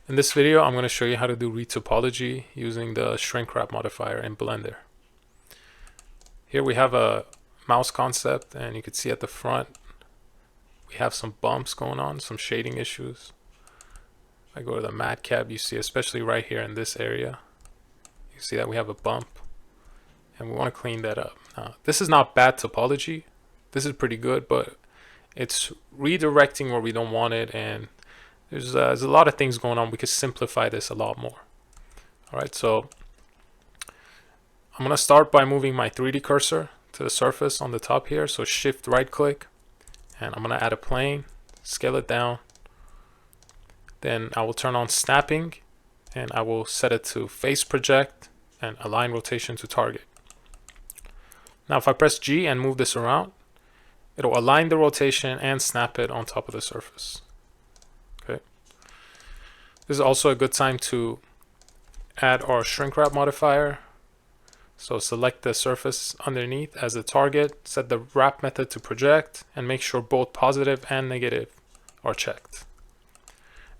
In this video, I'm going to show you how to do retopology using the shrink wrap modifier in Blender. Here we have a mouse concept, and you can see at the front we have some bumps going on, some shading issues. If I go to the matte cap, you see, especially right here in this area, you see that we have a bump, and we want to clean that up. Now, this is not bad topology. This is pretty good, but it's redirecting where we don't want it, and there's a lot of things going on. We could simplify this a lot more. All right, so I'm going to start by moving my 3D cursor to the surface on the top here. So shift right click, and I'm going to add a plane, scale it down. Then I will turn on snapping, and I will set it to face project and align rotation to target. Now if I press G and move this around, it'll align the rotation and snap it on top of the surface. Okay. This is also a good time to add our shrink wrap modifier. So select the surface underneath as the target, set the wrap method to project, and make sure both positive and negative are checked.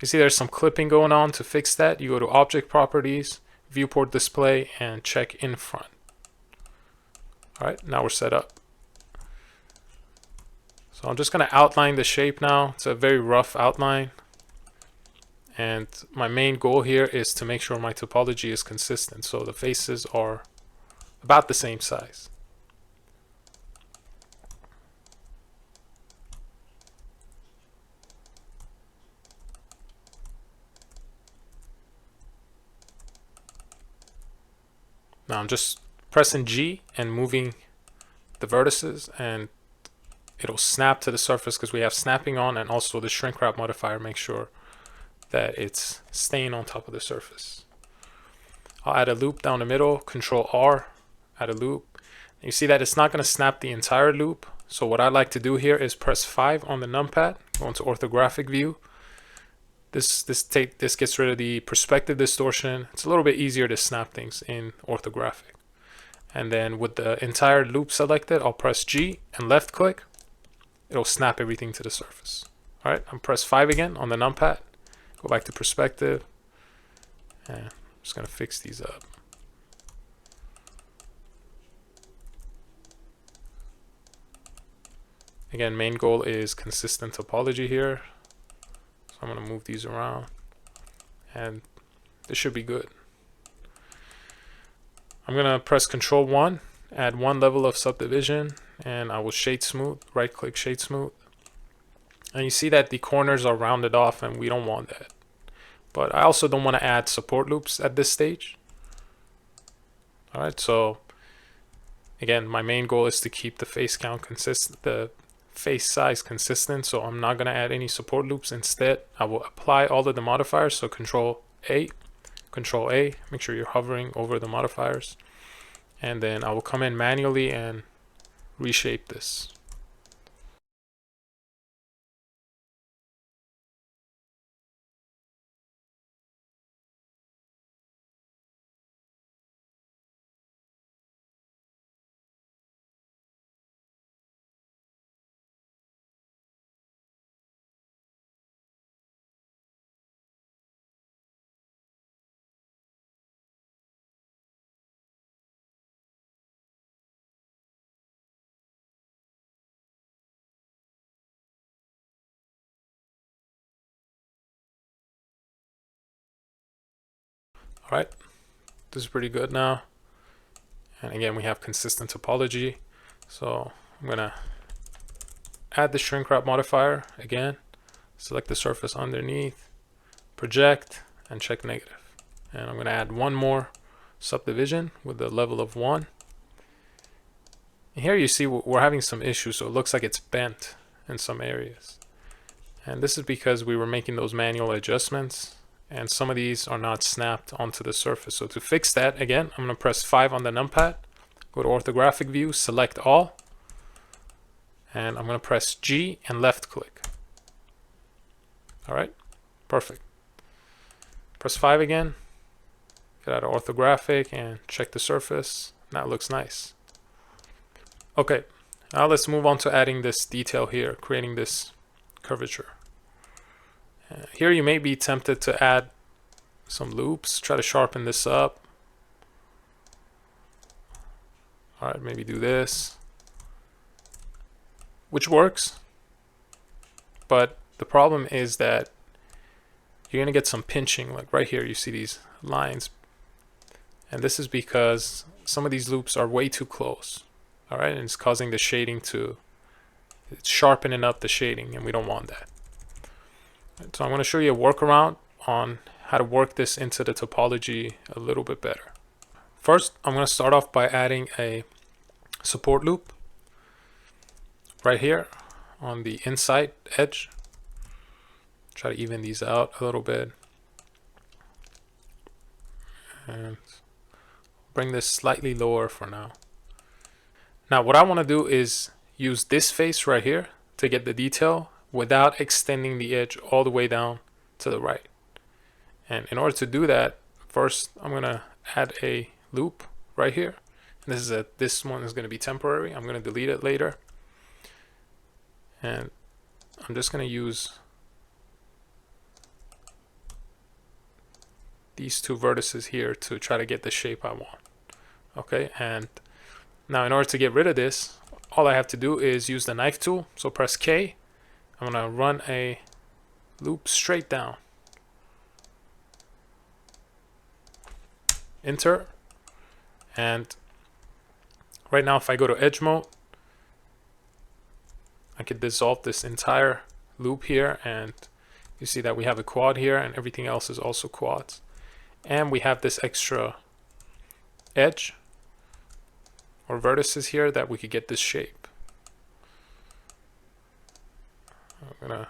You see there's some clipping going on. To fix that, you go to Object Properties, Viewport Display, and check in front. All right, now we're set up. So I'm just going to outline the shape now. It's a very rough outline. And my main goal here is to make sure my topology is consistent. So the faces are about the same size. Now I'm just pressing G and moving the vertices, and it'll snap to the surface because we have snapping on, and also the shrink wrap modifier makes sure that it's staying on top of the surface. I'll add a loop down the middle, Control R, add a loop. You see that it's not going to snap the entire loop. So what I like to do here is press 5 on the numpad, go into orthographic view. This gets rid of the perspective distortion. It's a little bit easier to snap things in orthographic. And then with the entire loop selected, I'll press G and left click. It'll snap everything to the surface. All right, I'm press 5 again on the numpad. Go back to perspective. And I'm just going to fix these up. Again, main goal is consistent topology here. So I'm going to move these around, and this should be good. I'm going to press Control 1, add one level of subdivision, and I will shade smooth, right click shade smooth. And you see that the corners are rounded off, and we don't want that. But I also don't want to add support loops at this stage. All right, so again, my main goal is to keep the face count consistent, the face size consistent, so I'm not going to add any support loops. Instead, I will apply all of the modifiers. So Control A, make sure you're hovering over the modifiers, and then I will come in manually and reshape this. All right, this is pretty good now. And again, we have consistent topology. So I'm gonna add the shrink wrap modifier again, select the surface underneath, project, and check negative. And I'm gonna add one more subdivision with the level of 1. And here you see we're having some issues, so it looks like it's bent in some areas. And this is because we were making those manual adjustments, and some of these are not snapped onto the surface. So to fix that, again, I'm going to press 5 on the numpad, go to orthographic view, select all, and I'm going to press G and left click. All right, perfect. Press 5 again, get out of orthographic and check the surface. That looks nice. Okay, now let's move on to adding this detail here, creating this curvature. Here you may be tempted to add some loops, try to sharpen this up. All right, maybe do this, which works. But the problem is that you're gonna get some pinching, like right here, you see these lines. And this is because some of these loops are way too close. All right, and it's causing the shading to, it's sharpening up the shading, and we don't want that. Right, so I'm gonna show you a workaround on how to work this into the topology a little bit better. First, I'm going to start off by adding a support loop right here on the inside edge. Try to even these out a little bit. And bring this slightly lower for now. Now what I want to do is use this face right here to get the detail without extending the edge all the way down to the right. And in order to do that, first I'm going to add a loop right here. And this one is going to be temporary. I'm going to delete it later. And I'm just going to use these two vertices here to try to get the shape I want. Okay, and now in order to get rid of this, all I have to do is use the knife tool. So press K. I'm going to run a loop straight down. Enter. And right now if I go to edge mode, I could dissolve this entire loop here, and you see that we have a quad here and everything else is also quads. And we have this extra edge or vertices here that we could get this shape. I'm gonna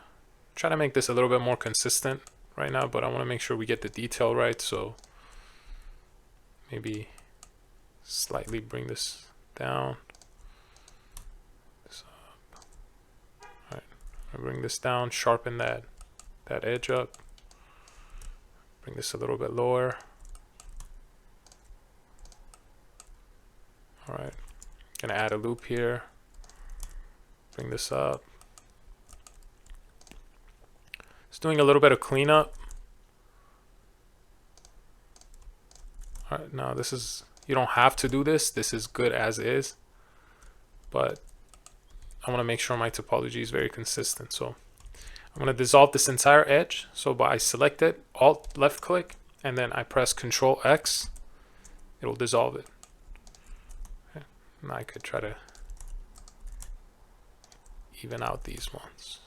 try to make this a little bit more consistent right now, but I want to make sure we get the detail right, so maybe slightly bring this down. This up. All right, I bring this down, sharpen that edge up. Bring this a little bit lower. All right, gonna add a loop here. Bring this up. Just doing a little bit of cleanup. All right, now this is, you don't have to do this. This is good as is, but I want to make sure my topology is very consistent. So I'm going to dissolve this entire edge. So I select it, Alt left click, and then I press Control X. It'll dissolve it. Okay. Now I could try to even out these ones.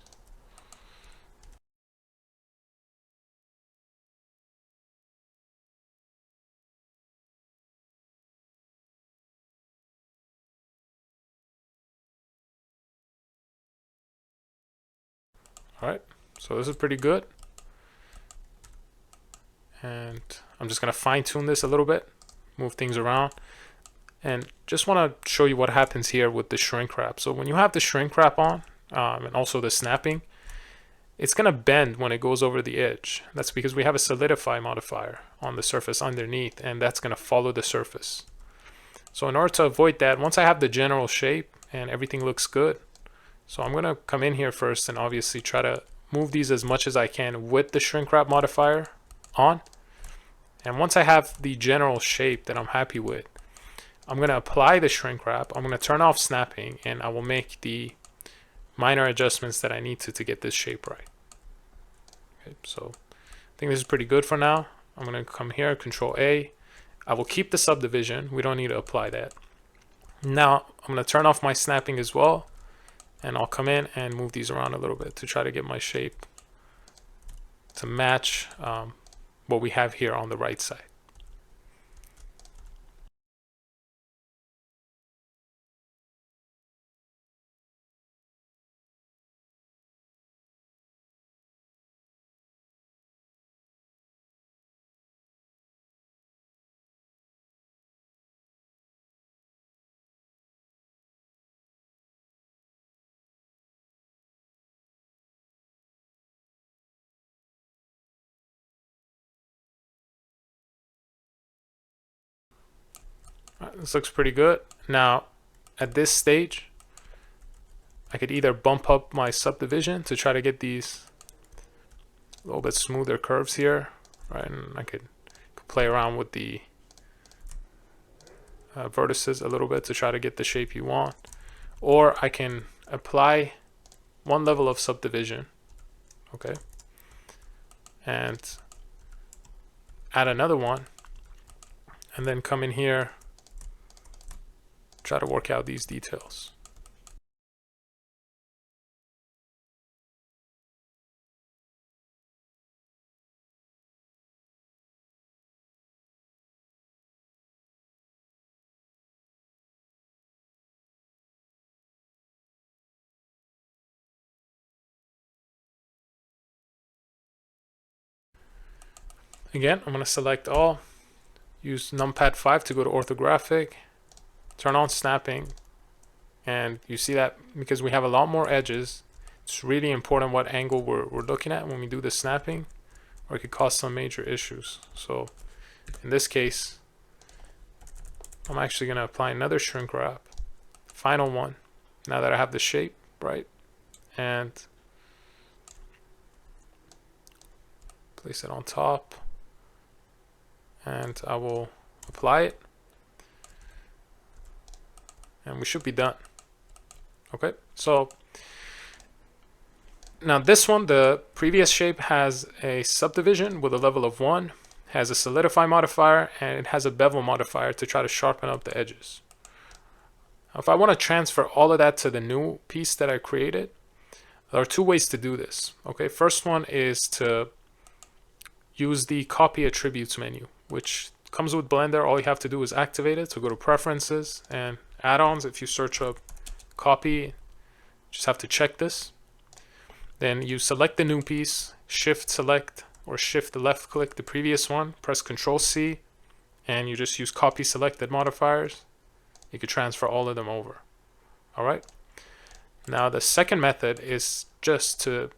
All right, so this is pretty good. And I'm just going to fine tune this a little bit, move things around. And just want to show you what happens here with the shrink wrap. So when you have the shrink wrap on, and also the snapping, it's going to bend when it goes over the edge. That's because we have a solidify modifier on the surface underneath, and that's going to follow the surface. So in order to avoid that, once I have the general shape and everything looks good, so I'm going to come in here first and obviously try to move these as much as I can with the shrink wrap modifier on. And once I have the general shape that I'm happy with, I'm going to apply the shrink wrap. I'm going to turn off snapping, and I will make the minor adjustments that I need to get this shape right. Okay, so I think this is pretty good for now. I'm going to come here, Control A. I will keep the subdivision. We don't need to apply that. Now I'm going to turn off my snapping as well. And I'll come in and move these around a little bit to try to get my shape to match what we have here on the right side. This looks pretty good. Now, at this stage, I could either bump up my subdivision to try to get these a little bit smoother curves here, right? And I could play around with the vertices a little bit to try to get the shape you want. Or I can apply one level of subdivision, okay, and add another one, and then come in here, try to work out these details. Again, I'm going to select all, use numpad 5 to go to orthographic, turn on snapping, and you see that because we have a lot more edges, it's really important what angle we're looking at when we do the snapping, or it could cause some major issues. So in this case, I'm actually going to apply another shrink wrap, final one, now that I have the shape, right? And place it on top, and I will apply it, and we should be done. Okay, so now this one, the previous shape has a subdivision with a level of 1, has a solidify modifier, and it has a bevel modifier to try to sharpen up the edges. If I want to transfer all of that to the new piece that I created, there are two ways to do this. Okay, first one is to use the copy attributes menu, which comes with Blender. All you have to do is activate it. So go to preferences and add-ons. If you search up copy, just have to check this. Then you select the new piece, shift select or shift left click the previous one, press Control C, and you just use copy selected modifiers. You could transfer all of them over. All right. Now the second method is just to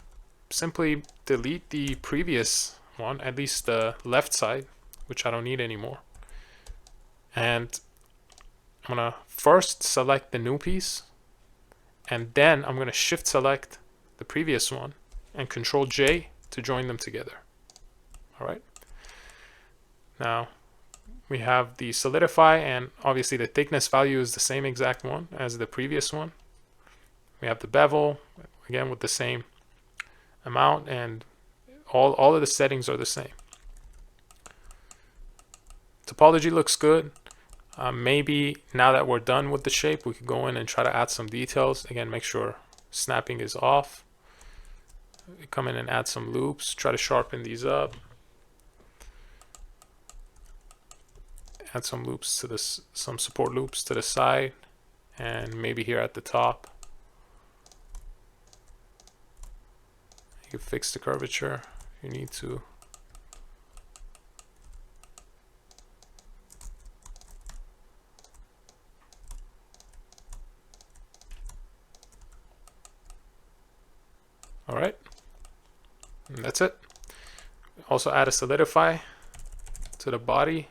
simply delete the previous one, at least the left side, which I don't need anymore. And I'm going to first select the new piece, and then I'm going to shift select the previous one and Control J to join them together. All right. Now we have the solidify, and obviously the thickness value is the same exact one as the previous one. We have the bevel, again with the same amount, and all of the settings are the same. Topology looks good. Maybe now that we're done with the shape, we could go in and try to add some details. Again, make sure snapping is off. Come in and add some loops, try to sharpen these up. Add some loops to this, some support loops to the side, and maybe here at the top. You can fix the curvature if you need to. All right, and that's it. Also add a solidify to the body.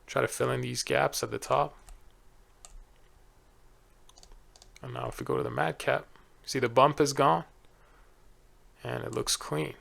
Try to fill in these gaps at the top. And now if we go to the matcap, you see the bump is gone and it looks clean.